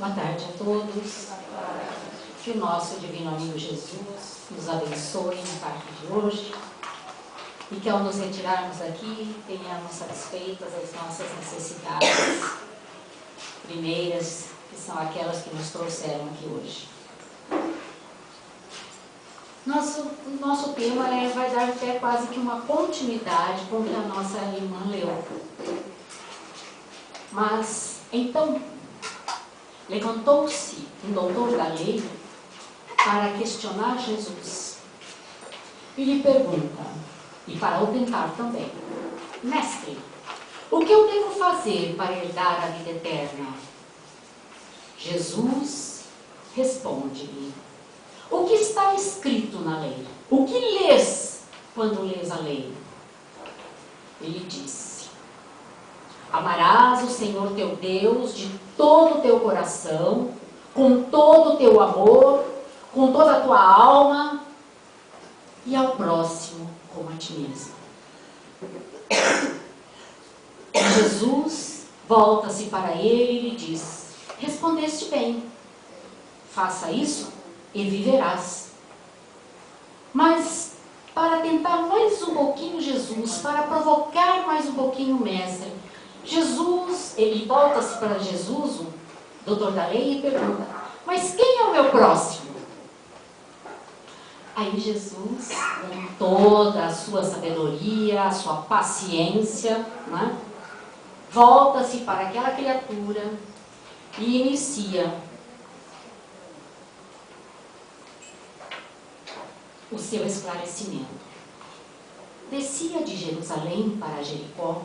Boa tarde a todos. Que o nosso divino amigo Jesus nos abençoe na tarde de hoje e que ao nos retirarmos daqui tenhamos satisfeitas as nossas necessidades primeiras, que são aquelas que nos trouxeram aqui hoje. Nosso tema vai dar até quase que uma continuidade com o que a nossa irmã leu. Mas, então, levantou-se um doutor da lei para questionar Jesus e lhe pergunta, e para o tentar também: Mestre, o que eu devo fazer para herdar a vida eterna? Jesus responde-lhe: o que está escrito na lei? O que lês quando lês a lei? Ele disse: amarás o Senhor teu Deus de todo o teu coração, com todo o teu amor, com toda a tua alma, e ao próximo como a ti mesmo. Jesus volta-se para ele e lhe diz: respondeste bem, faça isso e viverás. Mas, para tentar mais um pouquinho Jesus, para provocar mais um pouquinho o mestre, ele volta-se para Jesus, o doutor da lei, e pergunta: mas quem é o meu próximo? Aí Jesus, com toda a sua sabedoria, a sua paciência, né, volta-se para aquela criatura e inicia o seu esclarecimento. Descia de Jerusalém para Jericó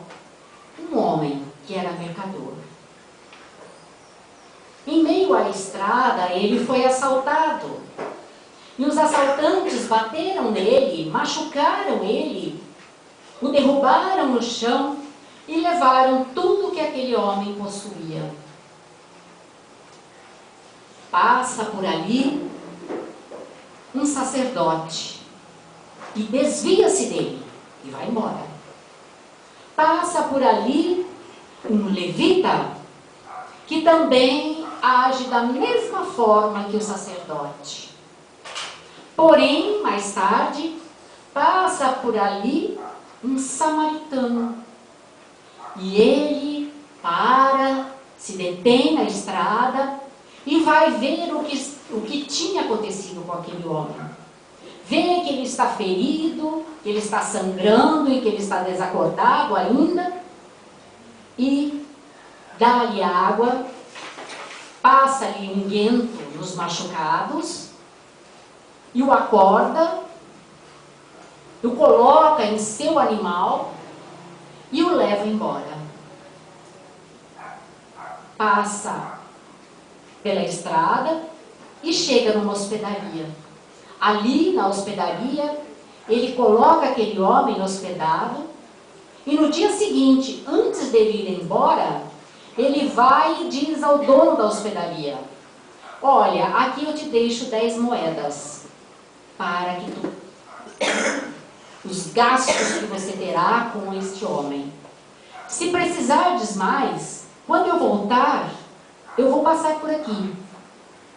um homem que era mercador. Em meio à estrada, ele foi assaltado. E os assaltantes bateram nele, machucaram ele, o derrubaram no chão e levaram tudo que aquele homem possuía. Passa por ali um sacerdote e desvia-se dele e vai embora. Passa por ali um levita que também age da mesma forma que o sacerdote. Porém, mais tarde, passa por ali um samaritano. E ele se detém na estrada e vai ver o que tinha acontecido com aquele homem. Vê que ele está ferido, que ele está sangrando e que ele está desacordado ainda. E dá-lhe água, passa-lhe unguento nos machucados, e o acorda, o coloca em seu animal e o leva embora. Passa pela estrada e chega numa hospedaria. Ali na hospedaria, ele coloca aquele homem hospedado e no dia seguinte, antes dele ir embora, ele vai e diz ao dono da hospedaria: olha, aqui eu te deixo 10 moedas para que os gastos que você terá com este homem. Se precisardes mais, quando eu voltar, eu vou passar por aqui.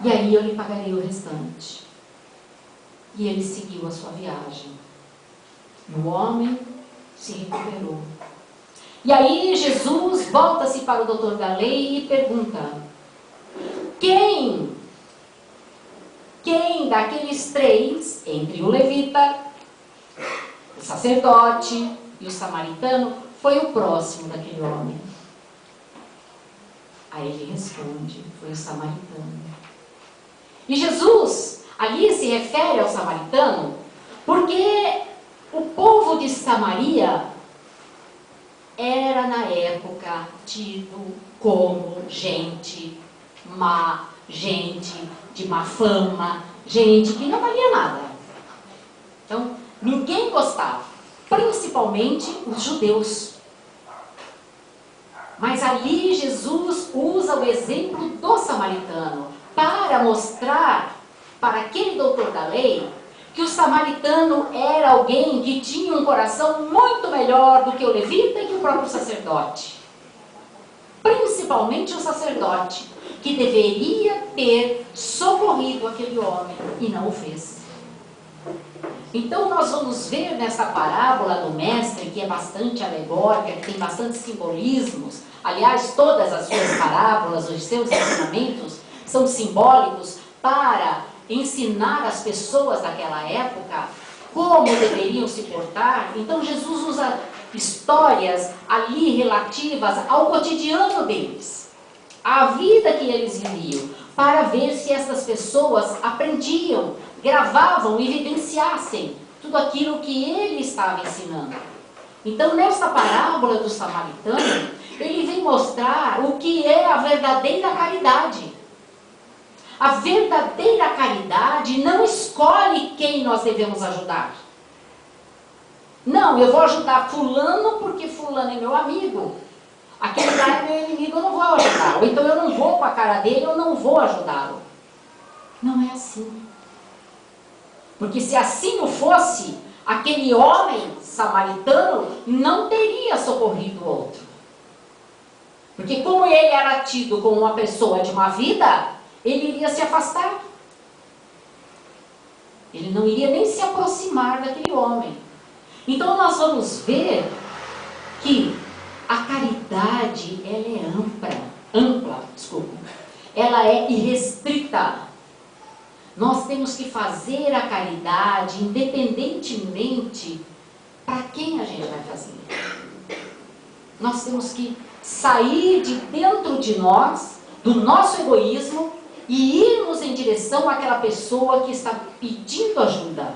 E aí eu lhe pagarei o restante. E ele seguiu a sua viagem. E o homem se recuperou. E aí Jesus volta-se para o doutor da lei e pergunta: Quem daqueles três, entre o levita, o sacerdote e o samaritano, foi o próximo daquele homem? Aí ele responde: foi o samaritano. E Jesus ali se refere ao samaritano porque o povo de Samaria era na época tido como gente má, gente de má fama, gente que não valia nada. Então, ninguém gostava, principalmente os judeus. Mas ali Jesus usa o exemplo do samaritano para mostrar para aquele doutor da lei que o samaritano era alguém que tinha um coração muito melhor do que o levita e que o próprio sacerdote. Principalmente o sacerdote, que deveria ter socorrido aquele homem e não o fez. Então nós vamos ver nessa parábola do mestre, que é bastante alegórica, que tem bastante simbolismos. Aliás, todas as suas parábolas, os seus ensinamentos são simbólicos para ensinar as pessoas daquela época como deveriam se portar. Então Jesus usa histórias ali relativas ao cotidiano deles, à vida que eles viviam, para ver se essas pessoas aprendiam, gravavam e vivenciassem tudo aquilo que ele estava ensinando. Então, nessa parábola do samaritano, ele vem mostrar o que é a verdadeira caridade. A verdadeira caridade não escolhe quem nós devemos ajudar. Não, eu vou ajudar fulano porque fulano é meu amigo. Aquele lá é meu inimigo, eu não vou ajudar. Ou então eu não vou com a cara dele, eu não vou ajudá-lo. Não é assim. Porque se assim o fosse, aquele homem samaritano não teria socorrido o outro. Porque como ele era tido como uma pessoa de má vida, ele iria se afastar. Ele não iria nem se aproximar daquele homem. Então nós vamos ver que a caridade, ela é ampla, ela é irrestrita. Nós temos que fazer a caridade independentemente para quem a gente vai fazer. Nós temos que sair de dentro de nós, do nosso egoísmo, e irmos em direção àquela pessoa que está pedindo ajuda.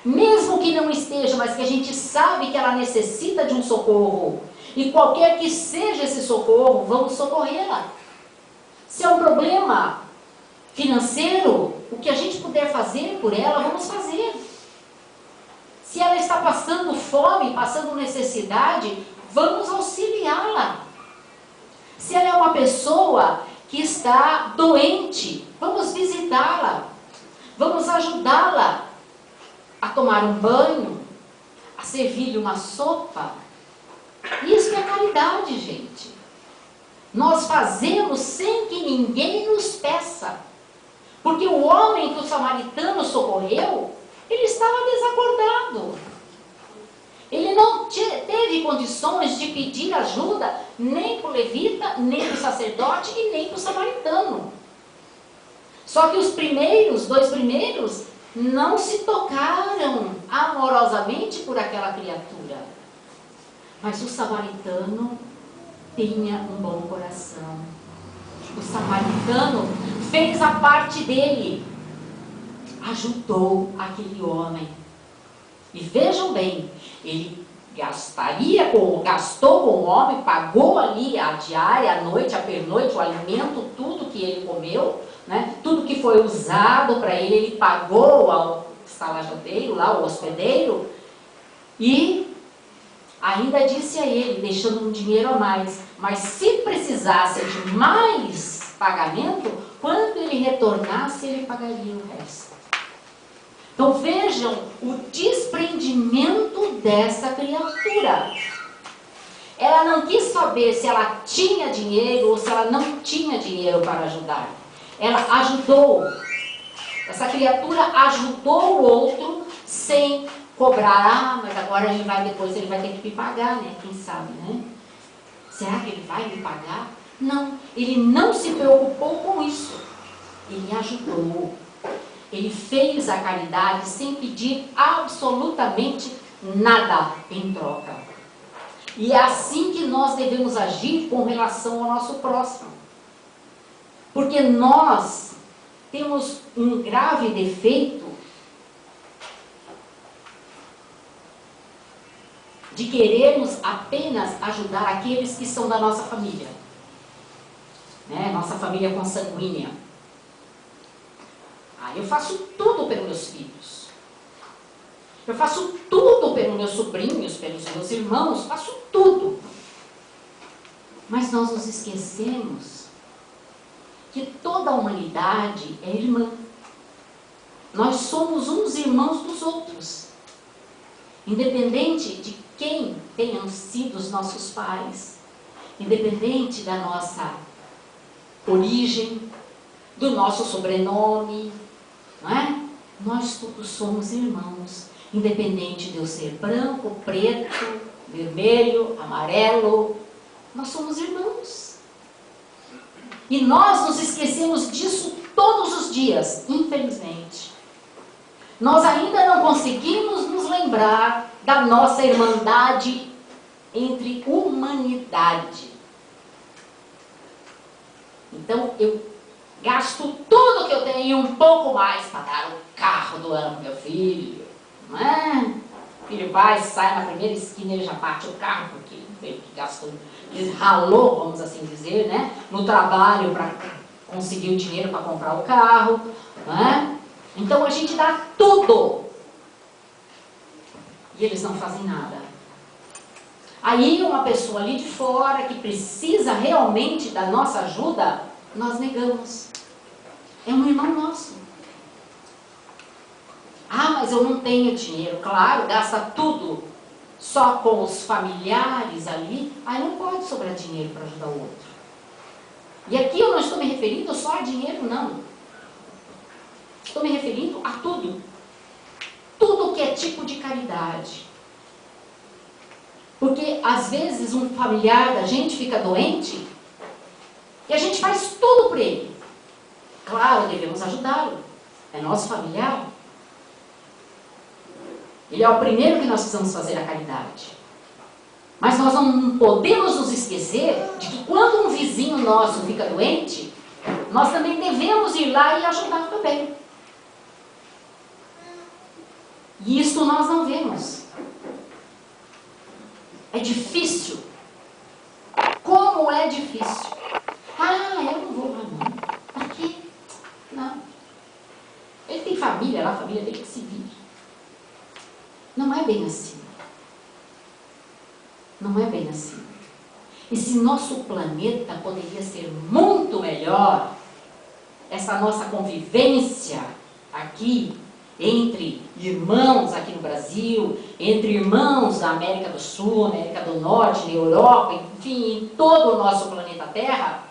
Mesmo que não esteja, mas que a gente sabe que ela necessita de um socorro. E qualquer que seja esse socorro, vamos socorrê-la. Se é um problema financeiro, o que a gente puder fazer por ela, vamos fazer. Se ela está passando fome, passando necessidade, vamos auxiliá-la. Se ela é uma pessoa que está doente, vamos visitá-la. Vamos ajudá-la a tomar um banho, a servir-lhe uma sopa. Isso é caridade, gente. Nós fazemos sem que ninguém nos peça. Porque o homem que o samaritano socorreu, ele estava desacordado. Ele não teve condições de pedir ajuda nem para o levita, nem para o sacerdote e nem para o samaritano. Só que os dois primeiros, não se tocaram amorosamente por aquela criatura. Mas o samaritano tinha um bom coração. O samaritano fez a parte dele, ajudou aquele homem. E vejam bem, ele gastou com o homem, pagou ali a diária, a noite, a pernoite, o alimento, tudo que ele comeu, né? Tudo que foi usado para ele, ele pagou ao salajadeiro, lá, ao hospedeiro, e ainda disse a ele, deixando um dinheiro a mais, mas se precisasse de mais pagamento, quando ele retornasse, ele pagaria o resto. Então vejam o desprendimento dessa criatura. Ela não quis saber se ela tinha dinheiro ou se ela não tinha dinheiro para ajudar. Ela ajudou. Essa criatura ajudou o outro sem cobrar. Mas agora depois ele vai ter que me pagar, né? Quem sabe, né? Será que ele vai me pagar? Não, ele não se preocupou com isso. Ele ajudou. Ele fez a caridade sem pedir absolutamente nada em troca. E é assim que nós devemos agir com relação ao nosso próximo. Porque nós temos um grave defeito de querermos apenas ajudar aqueles que são da nossa família. Né? Nossa família consanguínea. Eu faço tudo pelos meus filhos. Eu faço tudo pelos meus sobrinhos, pelos meus irmãos, faço tudo. Mas nós nos esquecemos que toda a humanidade é irmã. Nós somos uns irmãos dos outros. Independente de quem tenham sido os nossos pais, independente da nossa origem, do nosso sobrenome, não é? Nós todos somos irmãos, independente de eu ser branco, preto, vermelho, amarelo, nós somos irmãos. E nós nos esquecemos disso todos os dias, infelizmente. Nós ainda não conseguimos nos lembrar da nossa irmandade entre humanidade. Então, eu gasto tudo que eu tenho e um pouco mais para dar o carro do ano para meu filho, não é? O filho vai, sai na primeira esquina e ele já parte o carro, porque ele gastou, ele ralou, vamos assim dizer, né? No trabalho para conseguir o dinheiro para comprar o carro, não é? Então a gente dá tudo e eles não fazem nada. Aí uma pessoa ali de fora que precisa realmente da nossa ajuda, nós negamos. É um irmão nosso. Ah, mas eu não tenho dinheiro. Claro, gasta tudo só com os familiares ali. Aí não pode sobrar dinheiro para ajudar o outro. E aqui eu não estou me referindo só a dinheiro, não. Estou me referindo a tudo. Tudo que é tipo de caridade. Porque às vezes um familiar da gente fica doente e a gente faz tudo por ele. Claro, devemos ajudá-lo. É nosso familiar. Ele é o primeiro que nós precisamos fazer a caridade. Mas nós não podemos nos esquecer de que quando um vizinho nosso fica doente, nós também devemos ir lá e ajudar também. E isso nós não vemos. É difícil. Como é difícil. Ah, eu não vou lá não. Aqui? Não. Ele tem família lá, a família dele que se vire. Não é bem assim. Não é bem assim. Esse nosso planeta poderia ser muito melhor, essa nossa convivência aqui, entre irmãos aqui no Brasil, entre irmãos da América do Sul, América do Norte, na Europa, enfim, em todo o nosso planeta Terra,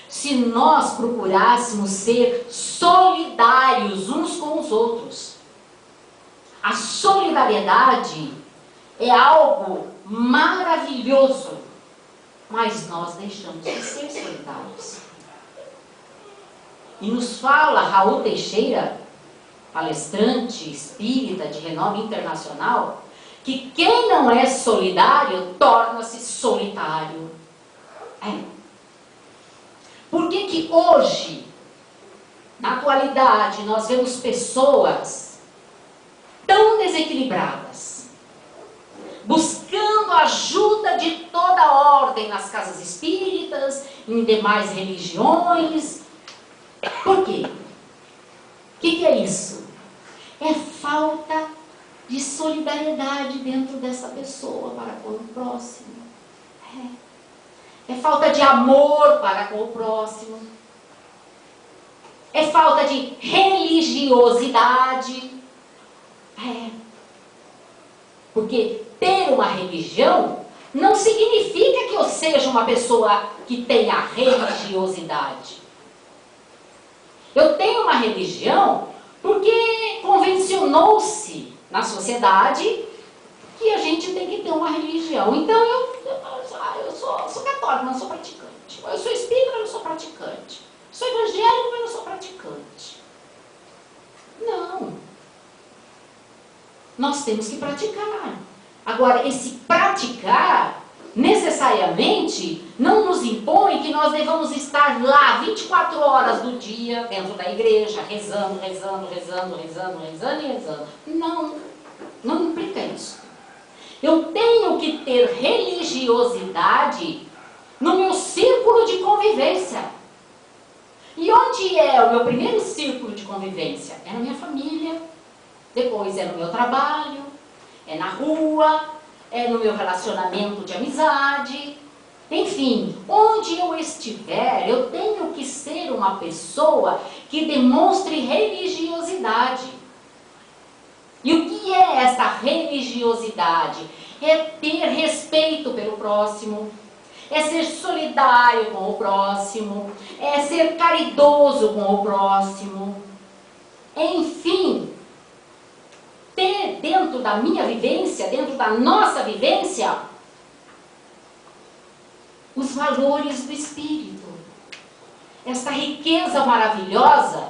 se nós procurássemos ser solidários uns com os outros. A solidariedade é algo maravilhoso, mas nós deixamos de ser solidários. E nos fala Raul Teixeira, palestrante espírita de renome internacional, que quem não é solidário torna-se solitário. Por que que hoje, na atualidade, nós vemos pessoas tão desequilibradas, buscando ajuda de toda ordem nas casas espíritas, em demais religiões? Por quê? O que é isso? É falta de solidariedade dentro dessa pessoa para com o próximo. É falta de amor para com o próximo. É falta de religiosidade. Porque ter uma religião não significa que eu seja uma pessoa que tenha religiosidade. Eu tenho uma religião porque convencionou-se na sociedade que a gente tem que ter uma religião. Então eu sou católico, mas não sou praticante. Eu sou espírita, mas não sou praticante. Sou evangélico, mas não sou praticante. Não. Nós temos que praticar. Agora, esse praticar, necessariamente, não nos impõe que nós devamos estar lá 24 horas do dia, dentro da igreja, rezando. Não, não implica isso. Eu tenho que ter religiosidade no meu círculo de convivência. E onde é o meu primeiro círculo de convivência? É na minha família, depois é no meu trabalho, é na rua, é no meu relacionamento de amizade. Enfim, onde eu estiver, eu tenho que ser uma pessoa que demonstre religiosidade. E o que é essa religiosidade? É ter respeito pelo próximo, é ser solidário com o próximo, é ser caridoso com o próximo. Enfim, ter dentro da minha vivência, dentro da nossa vivência, os valores do Espírito. Esta riqueza maravilhosa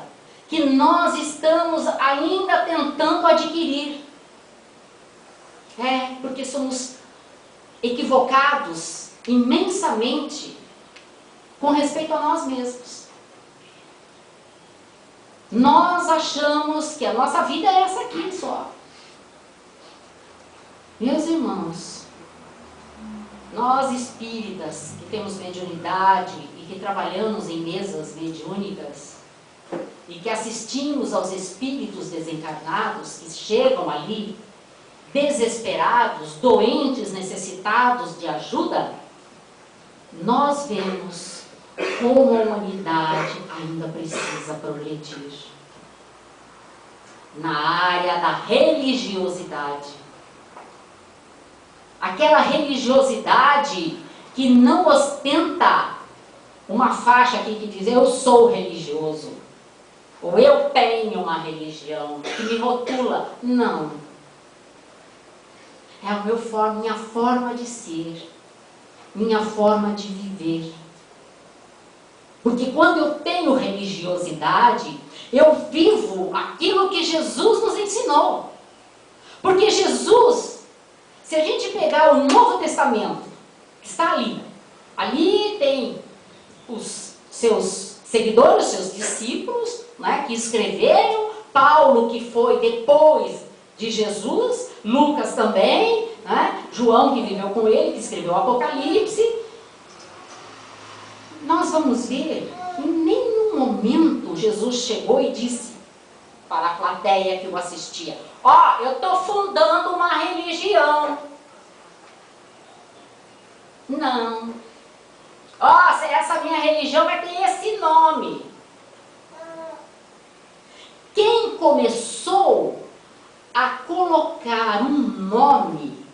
que nós estamos ainda tentando adquirir. Porque somos equivocados imensamente com respeito a nós mesmos. Nós achamos que a nossa vida é essa aqui só. Meus irmãos, nós espíritas que temos mediunidade e que trabalhamos em mesas mediúnicas e que assistimos aos espíritos desencarnados que chegam ali desesperados, doentes, necessitados de ajuda, nós vemos como a humanidade ainda precisa progredir na área da religiosidade. Aquela religiosidade que não ostenta uma faixa aqui que diz eu sou religioso, ou eu tenho uma religião, que me rotula. Não. É minha forma de ser, minha forma de viver. Porque quando eu tenho religiosidade, eu vivo aquilo que Jesus nos ensinou. Porque Jesus, se a gente pegar o Novo Testamento, que está ali tem os seus seguidores, os seus discípulos, né, que escreveram, Paulo, que foi depois de Jesus, Lucas também, né, João, que viveu com ele, que escreveu o Apocalipse. Nós vamos ver que em nenhum momento Jesus chegou e disse para a plateia que o assistia: eu estou fundando uma religião. Não. Essa minha religião vai ter esse nome. Quem começou a colocar um nome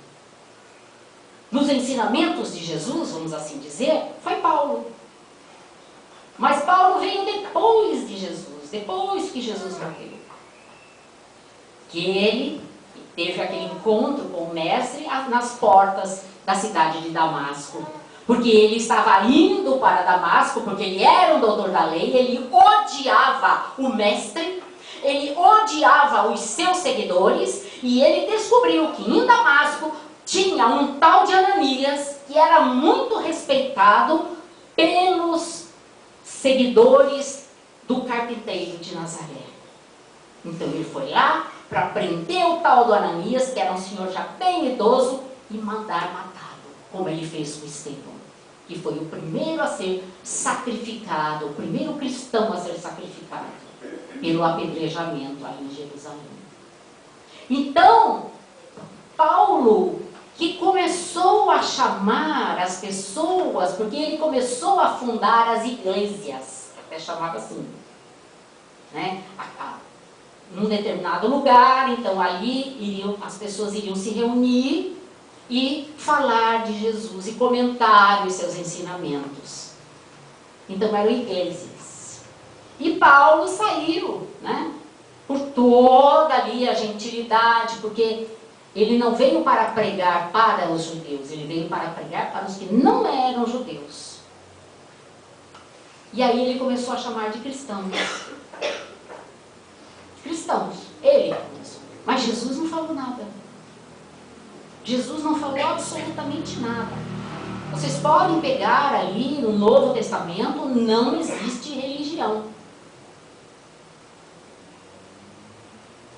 nos ensinamentos de Jesus, vamos assim dizer, foi Paulo. Mas Paulo veio depois de Jesus, depois que Jesus morreu. Que ele teve aquele encontro com o mestre nas portas da cidade de Damasco. Porque ele estava indo para Damasco, porque ele era um doutor da lei, ele odiava o mestre, ele odiava os seus seguidores, e ele descobriu que em Damasco tinha um tal de Ananias, que era muito respeitado pelos seguidores do carpinteiro de Nazaré. Então ele foi lá para prender o tal do Ananias, que era um senhor já bem idoso, e mandar matá-lo, como ele fez com Estevão, que foi o primeiro a ser sacrificado, o primeiro cristão a ser sacrificado pelo apedrejamento ali em Jerusalém. Então, Paulo, que começou a chamar as pessoas, porque ele começou a fundar as igrejas, até chamava assim, né? Num determinado lugar, então ali as pessoas iriam se reunir e falar de Jesus e comentar os seus ensinamentos. Então eram igrejas. E Paulo saiu, né, por toda ali a gentilidade, porque ele não veio para pregar para os judeus, ele veio para pregar para os que não eram judeus. E aí ele começou a chamar de cristãos. Cristãos, ele começou. Mas Jesus não falou nada. Jesus não falou absolutamente nada. Vocês podem pegar ali no Novo Testamento, não existe religião.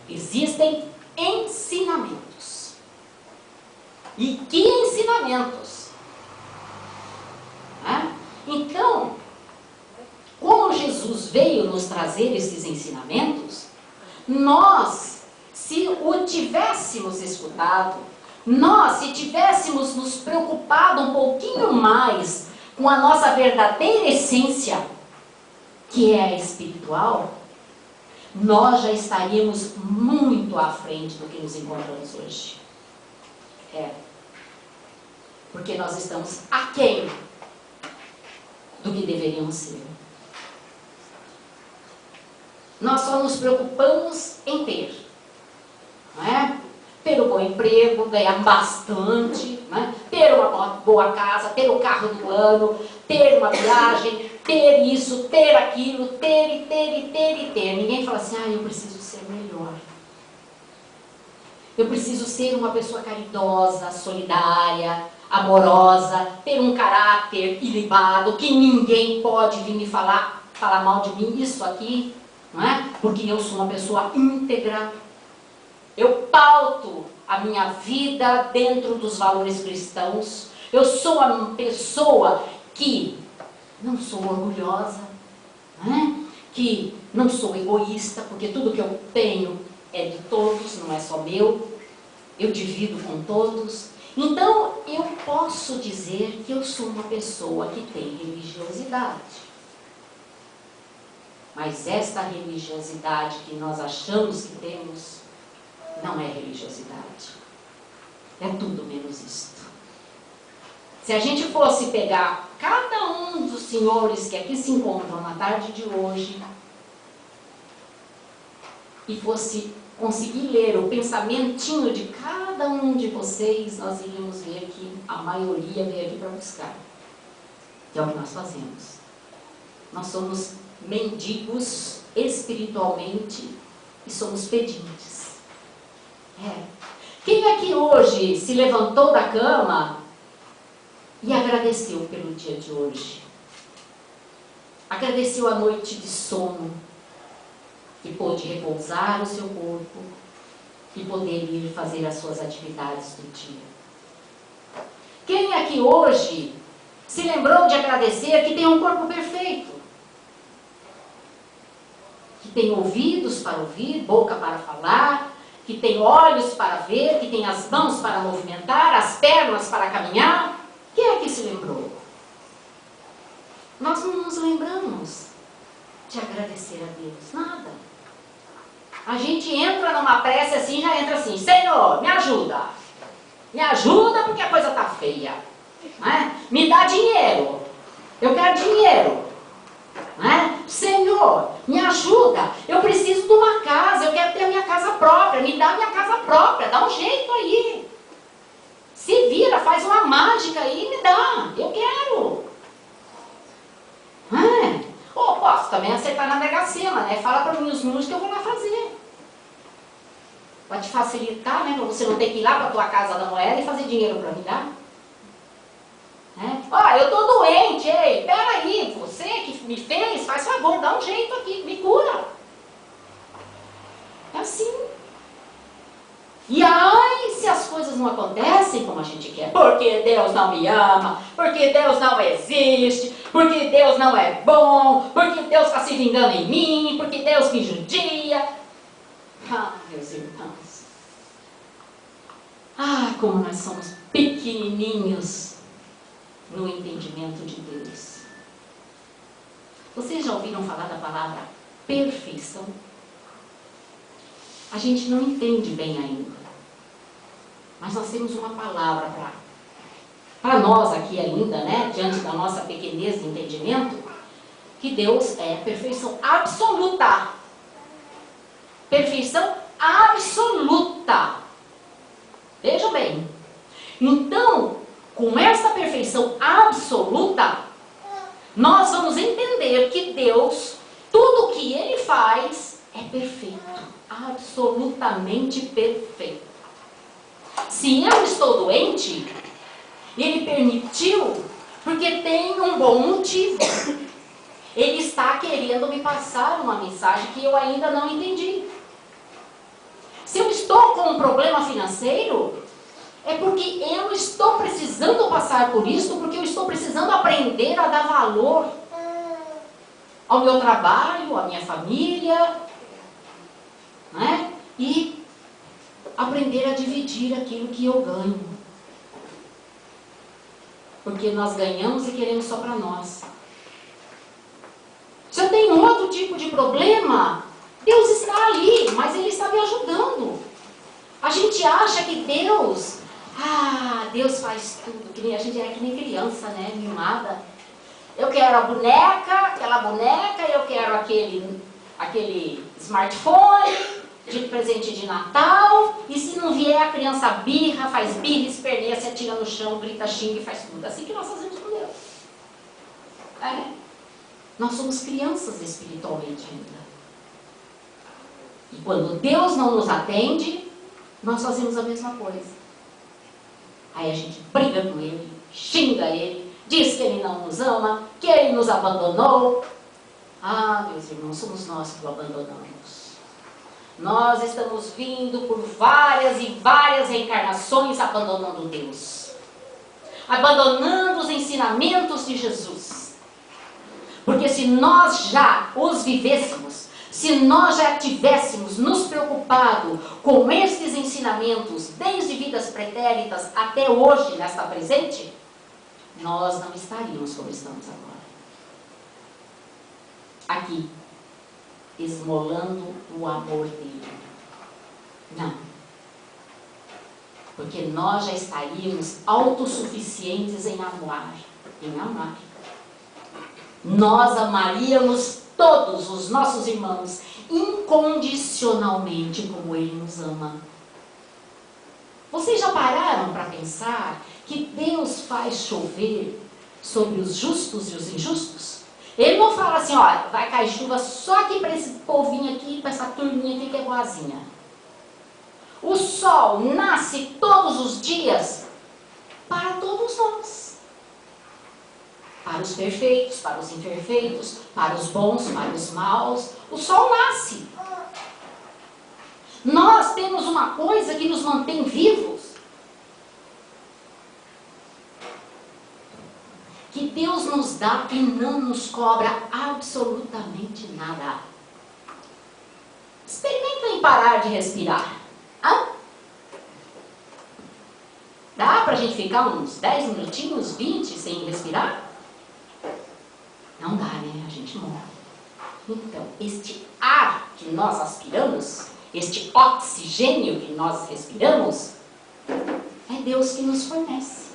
Existem ensinamentos. E que ensinamentos? Então, como Jesus veio nos trazer esses ensinamentos, nós, se o tivéssemos escutado, nós, se tivéssemos nos preocupado um pouquinho mais com a nossa verdadeira essência, que é a espiritual, nós já estaríamos muito à frente do que nos encontramos hoje. Porque nós estamos aquém do que deveríamos ser. Nós só nos preocupamos em ter, não é? Ter um bom emprego, ganhar bastante, né? Ter uma boa casa, ter o carro do ano, ter uma viagem, ter isso, ter aquilo, ter e ter e ter e ter. Ninguém fala assim, eu preciso ser melhor. Eu preciso ser uma pessoa caridosa, solidária, amorosa, ter um caráter ilibado, que ninguém pode vir me falar mal de mim, isso aqui, não é? Porque eu sou uma pessoa íntegra. Eu pauto a minha vida dentro dos valores cristãos. Eu sou uma pessoa que não sou orgulhosa, né? Que não sou egoísta, porque tudo que eu tenho é de todos, não é só meu. Eu divido com todos. Então, eu posso dizer que eu sou uma pessoa que tem religiosidade. Mas esta religiosidade que nós achamos que temos, não é religiosidade. É tudo menos isto. Se a gente fosse pegar cada um dos senhores que aqui se encontram na tarde de hoje e fosse conseguir ler o pensamentinho de cada um de vocês, nós iríamos ver que a maioria veio aqui para buscar. Que é o que nós fazemos. Nós somos mendigos espiritualmente e somos pedintes. Quem aqui hoje se levantou da cama e agradeceu pelo dia de hoje? Agradeceu a noite de sono, que pôde repousar o seu corpo e poder ir fazer as suas atividades do dia? Quem aqui hoje se lembrou de agradecer que tem um corpo perfeito? Que tem ouvidos para ouvir, boca para falar, que tem olhos para ver, que tem as mãos para movimentar, as pernas para caminhar? Quem é que se lembrou? Nós não nos lembramos de agradecer a Deus, nada. A gente entra numa prece assim, já entra assim, Senhor, me ajuda. Me ajuda porque a coisa está feia. Né? Me dá dinheiro. Eu quero dinheiro. Né? Senhor, me ajuda. Eu preciso de uma casa, eu quero ter a minha casa própria. Me dá a minha casa própria, dá um jeito aí. Se vira, faz uma mágica aí e me dá. Eu quero. Ou posso também acertar na Mega Sena, né? Fala para mim os números que eu vou lá fazer. Vai te facilitar, né? Para você não ter que ir lá para a tua casa da moeda e fazer dinheiro para me dar. Eu estou doente, ei, peraí, você que me fez, faz favor, dá um jeito aqui, me cura. É assim. E aí, se as coisas não acontecem como a gente quer, porque Deus não me ama, porque Deus não existe, porque Deus não é bom, porque Deus está se vingando em mim, porque Deus me judia. Meus irmãos. Como nós somos pequenininhos no entendimento de Deus. Vocês já ouviram falar da palavra perfeição? A gente não entende bem ainda. Mas nós temos uma palavra para nós aqui ainda, né? Diante da nossa pequenez de entendimento, que Deus é perfeição absoluta. Perfeição absoluta. Vejam bem. Então, com essa perfeição absoluta, nós vamos entender que Deus, tudo que Ele faz é perfeito, absolutamente perfeito. Se eu estou doente, Ele permitiu, porque tem um bom motivo. Ele está querendo me passar uma mensagem que eu ainda não entendi. Se eu estou com um problema financeiro, é porque eu estou precisando passar por isso, porque eu estou precisando aprender a dar valor ao meu trabalho, à minha família, né? E aprender a dividir aquilo que eu ganho. Porque nós ganhamos e queremos só para nós. Se eu tenho outro tipo de problema, Deus está ali, mas Ele está me ajudando. A gente acha que Deus faz tudo, que nem a gente é que nem criança, né, mimada. Eu quero a boneca, aquela boneca, eu quero aquele smartphone de presente de Natal, e se não vier a criança birra, faz birra, esperneia, se atira no chão, grita, xinga e faz tudo. Assim que nós fazemos com Deus. Nós somos crianças espiritualmente ainda. E quando Deus não nos atende, nós fazemos a mesma coisa. Aí a gente briga com Ele, xinga Ele, diz que Ele não nos ama, que Ele nos abandonou. Ah, meus irmãos, somos nós que o abandonamos. Nós estamos vindo por várias e várias reencarnações abandonando Deus. Abandonando os ensinamentos de Jesus. Porque se nós já os vivêssemos, se nós já tivéssemos nos preocupado com estes ensinamentos, desde vidas pretéritas até hoje, nesta presente, nós não estaríamos como estamos agora. Aqui, esmolando o amor dele. Não. Porque nós já estaríamos autossuficientes em amar. Nós amaríamos todos os nossos irmãos incondicionalmente como Ele nos ama. Vocês já pararam para pensar que Deus faz chover sobre os justos e os injustos? Ele não fala assim, ó, vai cair chuva só aqui para esse povinho aqui, para essa turminha aqui que é boazinha. O sol nasce todos os dias para todos nós. Para os perfeitos, para os imperfeitos, para os bons, para os maus. O sol nasce. Nós temos uma coisa que nos mantém vivos. Que Deus nos dá e não nos cobra absolutamente nada. Experimentem parar de respirar. Dá pra gente ficar uns 10 minutinhos, 20 sem respirar? Não dá, né? A gente morre. Então, este ar que nós aspiramos, este oxigênio que nós respiramos, é Deus que nos fornece.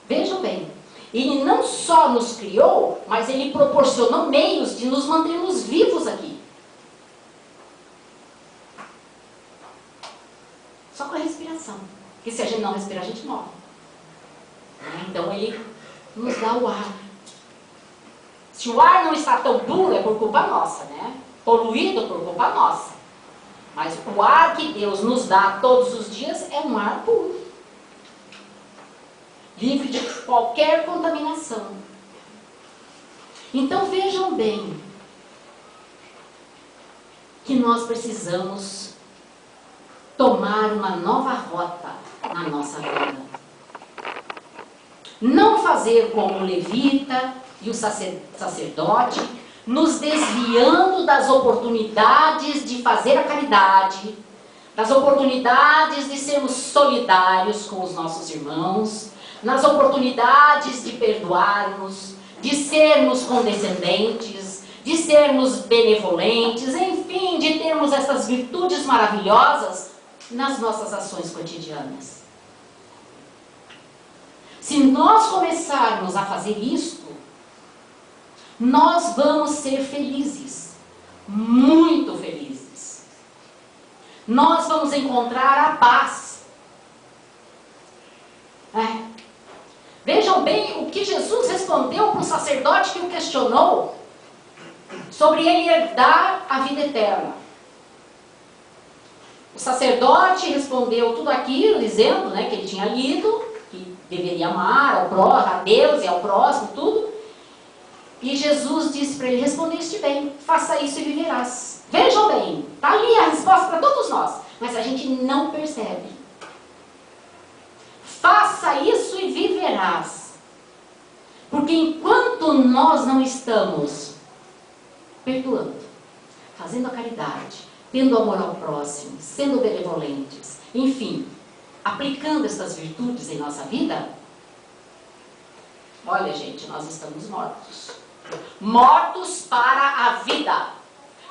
Vejam bem, Ele não só nos criou, mas Ele proporcionou meios de nos mantermos vivos aqui. Só com a respiração. Porque se a gente não respirar, a gente morre. Então Ele nos dá o ar. Se o ar não está tão puro, é por culpa nossa, né? Poluído por culpa nossa. Mas o ar que Deus nos dá todos os dias é um ar puro. Livre de qualquer contaminação. Então vejam bem que nós precisamos tomar uma nova rota na nossa vida. Não fazer como o levita e o sacerdote, nos desviando das oportunidades de fazer a caridade, das oportunidades de sermos solidários com os nossos irmãos, nas oportunidades de perdoarmos, de sermos condescendentes, de sermos benevolentes, enfim, de termos essas virtudes maravilhosas nas nossas ações cotidianas. Se nós começarmos a fazer isto, nós vamos ser felizes, muito felizes. Nós vamos encontrar a paz. Vejam bem o que Jesus respondeu para o sacerdote que o questionou sobre ele herdar a vida eterna. O sacerdote respondeu tudo aquilo, dizendo, que ele tinha lido, que deveria amar a Deus e ao próximo, tudo. E Jesus disse para ele, respondeste bem, faça isso e viverás. Vejam bem, está ali a resposta para todos nós, mas a gente não percebe. Faça isso e viverás. Porque enquanto nós não estamos perdoando, fazendo a caridade, tendo amor ao próximo, sendo benevolentes, enfim, aplicando essas virtudes em nossa vida, olha gente, nós estamos mortos. Mortos para a vida.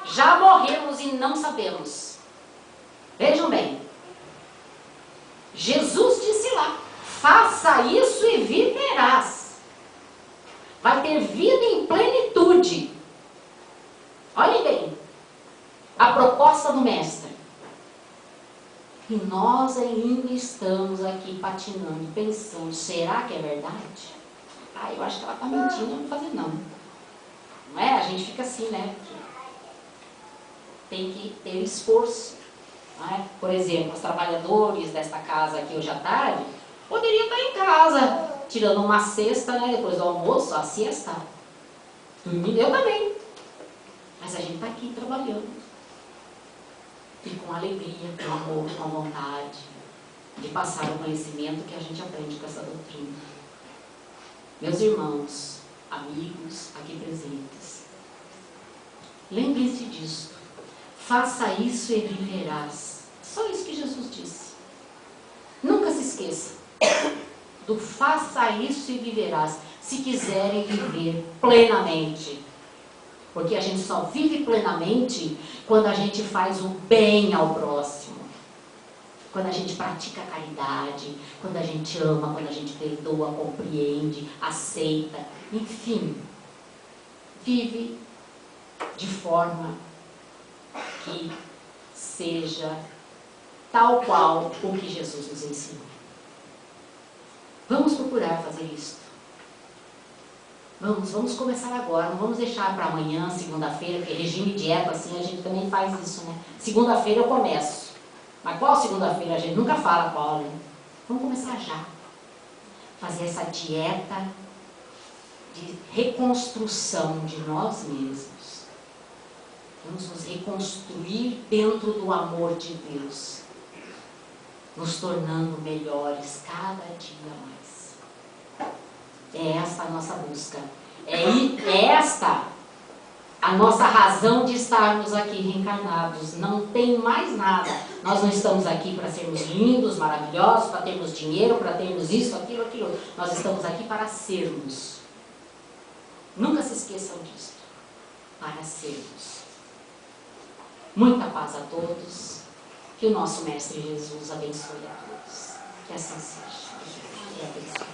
Já morremos e não sabemos. Vejam bem. Jesus disse lá, faça isso e viverás. E nós ainda estamos aqui patinando, pensando, será que é verdade? Ah, eu acho que ela está mentindo, eu não vou fazer não. Não é? A gente fica assim, né? Tem que ter esforço. Não é? Por exemplo, os trabalhadores desta casa aqui hoje à tarde poderiam estar em casa, tirando uma cesta, né? Depois do almoço, a siesta. Dormindo, eu também. Mas a gente está aqui trabalhando. E com alegria, com amor, com vontade de passar o conhecimento que a gente aprende com essa doutrina. Meus irmãos, amigos aqui presentes, lembre-se disso. Faça isso e viverás. Só isso que Jesus disse. Nunca se esqueça do faça isso e viverás, se quiserem viver plenamente. Porque a gente só vive plenamente quando a gente faz o bem ao próximo. Quando a gente pratica a caridade, quando a gente ama, quando a gente perdoa, compreende, aceita, enfim, vive de forma que seja tal qual o que Jesus nos ensinou. Vamos procurar fazer isso. Vamos começar agora, não vamos deixar para amanhã, segunda-feira, porque regime de dieta, assim, a gente também faz isso, né? Segunda-feira eu começo. Mas qual segunda-feira? A gente nunca fala qual, né? Vamos começar já. Fazer essa dieta de reconstrução de nós mesmos. Vamos nos reconstruir dentro do amor de Deus. Nos tornando melhores cada dia mais. É esta a nossa busca. É esta a nossa razão de estarmos aqui reencarnados. Não tem mais nada. Nós não estamos aqui para sermos lindos, maravilhosos, para termos dinheiro, para termos isso, aquilo, aquilo. Nós estamos aqui para sermos. Nunca se esqueçam disso. Para sermos. Muita paz a todos. Que o nosso Mestre Jesus abençoe a todos. Que assim seja. Que abençoe.